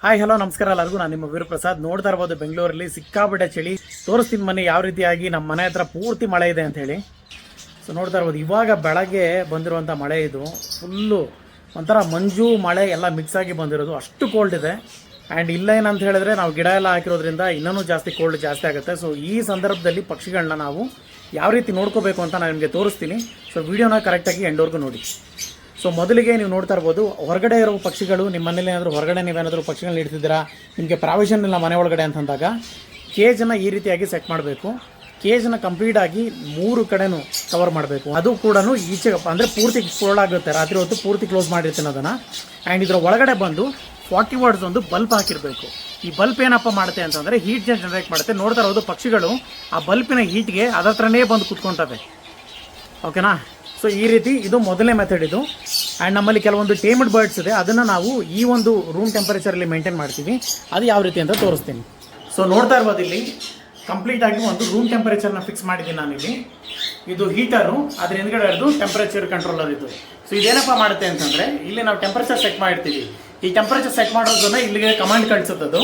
Hi hello ನಮಸ್ಕಾರ ಎಲ್ಲರಿಗೂ. ನಾನು ನಿಮ್ಮ ವೀರಪ್ರಸಾದ್. ನೋಡ್ತಾ ಇರ್ಬೋದು ಬೆಂಗಳೂರಲ್ಲಿ ಸಿಕ್ಕಾಪಟ್ಟೆ ಚಳಿ. ತೋರಿಸ್ತೀನಿ ಮನೆ ಯಾವ ರೀತಿಯಾಗಿ ನಮ್ಮ ಮನೆ ಹತ್ರ ಪೂರ್ತಿ ಮಳೆ ಇದೆ ಅಂತ ಹೇಳಿ. ಸೊ ನೋಡ್ತಾ ಇರ್ಬೋದು ಇವಾಗ ಬೆಳಗ್ಗೆ ಬಂದಿರುವಂಥ ಮಳೆ ಇದು ಫುಲ್ಲು ಒಂಥರ ಮಂಜು ಮಳೆ ಎಲ್ಲ ಮಿಕ್ಸ್ ಆಗಿ ಬಂದಿರೋದು. ಅಷ್ಟು ಕೋಲ್ಡ್ ಇದೆ. ಆ್ಯಂಡ್ ಇಲ್ಲ ಏನಂತ ಹೇಳಿದ್ರೆ ನಾವು ಗಿಡ ಎಲ್ಲ ಹಾಕಿರೋದ್ರಿಂದ ಇನ್ನೂ ಜಾಸ್ತಿ ಕೋಲ್ಡ್ ಜಾಸ್ತಿ ಆಗುತ್ತೆ. ಸೊ ಈ ಸಂದರ್ಭದಲ್ಲಿ ಪಕ್ಷಿಗಳನ್ನ ನಾವು ಯಾವ ರೀತಿ ನೋಡ್ಕೋಬೇಕು ಅಂತ ನಾನು ನಿಮಗೆ ತೋರಿಸ್ತೀನಿ. ಸೊ ವಿಡಿಯೋನ ಕರೆಕ್ಟಾಗಿ ಎಂಡ್ವರೆಗೂ ನೋಡಿ. ಸೊ ಮೊದಲಿಗೆ ನೀವು ನೋಡ್ತಾ ಇರ್ಬೋದು ಹೊರಗಡೆ ಇರೋ ಪಕ್ಷಿಗಳು ನಿಮ್ಮ ಮನೇಲಿ ಏನಾದರೂ ಹೊರಗಡೆ ನೀವೇನಾದರೂ ಪಕ್ಷಿಗಳನ್ನ ಇಡ್ತಿದ್ದೀರಾ, ನಿಮಗೆ ಪ್ರಾವಿಷನ್ ಇಲ್ಲ ಮನೆ ಒಳಗಡೆ ಅಂತಂದಾಗ ಕೇಜನ್ನು ಈ ರೀತಿಯಾಗಿ ಸೆಟ್ ಮಾಡಬೇಕು. ಕೇಜನ್ನು ಕಂಪ್ಲೀಟಾಗಿ 3 ಕಡೆನೂ ಕವರ್ ಮಾಡಬೇಕು. ಅದು ಕೂಡ ಈಚೆ ಅಂದರೆ ಪೂರ್ತಿ ಕ್ಲೋಸ್ ಆಗುತ್ತೆ. ರಾತ್ರಿ ಹೊತ್ತು ಪೂರ್ತಿ ಕ್ಲೋಸ್ ಮಾಡಿರ್ತೀನಿ ಅದನ್ನು. ಆ್ಯಂಡ್ ಇದರ ಒಳಗಡೆ ಬಂದು 40 ವಾಟ್ಸ್ ಒಂದು ಬಲ್ಬ್ ಹಾಕಿರಬೇಕು. ಈ ಬಲ್ಬ್ ಏನಪ್ಪ ಮಾಡುತ್ತೆ ಅಂತಂದರೆ ಹೀಟ್ ಜನರೇಟ್ ಮಾಡುತ್ತೆ. ನೋಡ್ತಾ ಇರೋದು ಪಕ್ಷಿಗಳು ಆ ಬಲ್ಪಿನ ಹೀಟ್ಗೆ ಅದರ ಹತ್ರನೇ ಬಂದು ಕುತ್ಕೊಳ್ತವೆ. ಓಕೆನಾ? ಸೊ ಈ ರೀತಿ ಇದು ಮೊದಲನೇ ಮೆಥಡ್ ಇದು. ಆ್ಯಂಡ್ ನಮ್ಮಲ್ಲಿ ಕೆಲವೊಂದು ಟೇಮ್ಡ್ ಬರ್ಡ್ಸ್ ಇದೆ, ಅದನ್ನು ನಾವು ಈ ಒಂದು ರೂಮ್ ಟೆಂಪರೇಚರಲ್ಲಿ ಮೇಂಟೈನ್ ಮಾಡ್ತೀವಿ. ಅದು ಯಾವ ರೀತಿ ಅಂತ ತೋರಿಸ್ತೀನಿ. ಸೊ ನೋಡ್ತಾ ಇರ್ಬೋದು ಇಲ್ಲಿ ಕಂಪ್ಲೀಟಾಗಿ ಒಂದು ರೂಮ್ ಟೆಂಪರೇಚರ್ನ ಫಿಕ್ಸ್ ಮಾಡಿದ್ದೀನಿ ನಾನಿಲ್ಲಿ. ಇದು ಹೀಟರು, ಅದ್ರ ಹಿಂದ್ಗಡೆ ಇರೋದು ಟೆಂಪರೇಚರ್ ಕಂಟ್ರೋಲರ್ ಇದು. ಸೊ ಇದೇನಪ್ಪ ಮಾಡುತ್ತೆ ಅಂತಂದರೆ ಇಲ್ಲಿ ನಾವು ಟೆಂಪರೇಚರ್ ಸೆಟ್ ಮಾಡಿರ್ತೀವಿ. ಈ ಟೆಂಪರೇಚರ್ ಸೆಟ್ ಮಾಡೋದನ್ನ ಇಲ್ಲಿಗೆ ಕಮಾಂಡ್ ಕಳಿಸುತ್ತದು.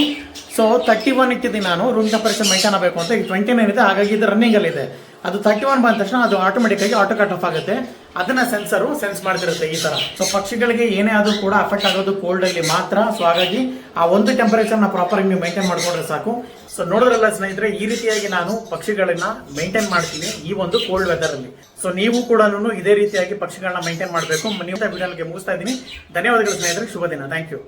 ಸೊ 31 ಇಟ್ಟಿದ್ದೀನಿ ನಾನು ರೂಮ್ ಟೆಂಪರೇಚರ್ ಮೇಂಟೈನ್ ಆಗಬೇಕು ಅಂತ. ಈಗ 29 ಇದೆ, ಹಾಗಾಗಿ ಇದು ರನ್ನಿಂಗಲ್ಲಿದೆ. ಅದು 31 ಬಂದ ತಕ್ಷಣ ಅದು ಆಟೋಮೆಟಿಕ್ಕಾಗಿ ಆಟೋ ಕಟ್ ಆಫ್ ಆಗುತ್ತೆ. ಅದನ್ನು ಸೆನ್ಸರು ಸೆನ್ಸ್ ಮಾಡ್ತಿರುತ್ತೆ ಈ ಥರ. ಸೊ ಪಕ್ಷಿಗಳಿಗೆ ಏನೇ ಆದರೂ ಕೂಡ ಅಫೆಕ್ಟ್ ಆಗೋದು ಕೋಲ್ಡಲ್ಲಿ ಮಾತ್ರ. ಸೊ ಹಾಗಾಗಿ ಆ ಒಂದು ಟೆಂಪರೇಚರ್ನ ಪ್ರಾಪರಾಗಿ ನೀವು ಮೇಂಟೈನ್ ಮಾಡಿಕೊಂಡ್ರೆ ಸಾಕು. ಸೊ ನೋಡಿದ್ರಲ್ಲ ಸ್ನೇಹಿತರೆ, ಈ ರೀತಿಯಾಗಿ ನಾನು ಪಕ್ಷಿಗಳನ್ನ ಮೇಂಟೈನ್ ಮಾಡ್ತೀನಿ ಈ ಒಂದು ಕೋಲ್ಡ್ ವೆದರಲ್ಲಿ. ಸೊ ನೀವು ಕೂಡ ಇದೇ ರೀತಿಯಾಗಿ ಪಕ್ಷಿಗಳನ್ನ ಮೇಂಟೈನ್ ಮಾಡಬೇಕು. ನೀವು ವಿಡಿಯೋಗೆ ಮುಗಿಸ್ತಾ ಇದ್ದೀನಿ. ಧನ್ಯವಾದಗಳು ಸ್ನೇಹಿತರೆ, ಶುಭ ದಿನ. Thank you.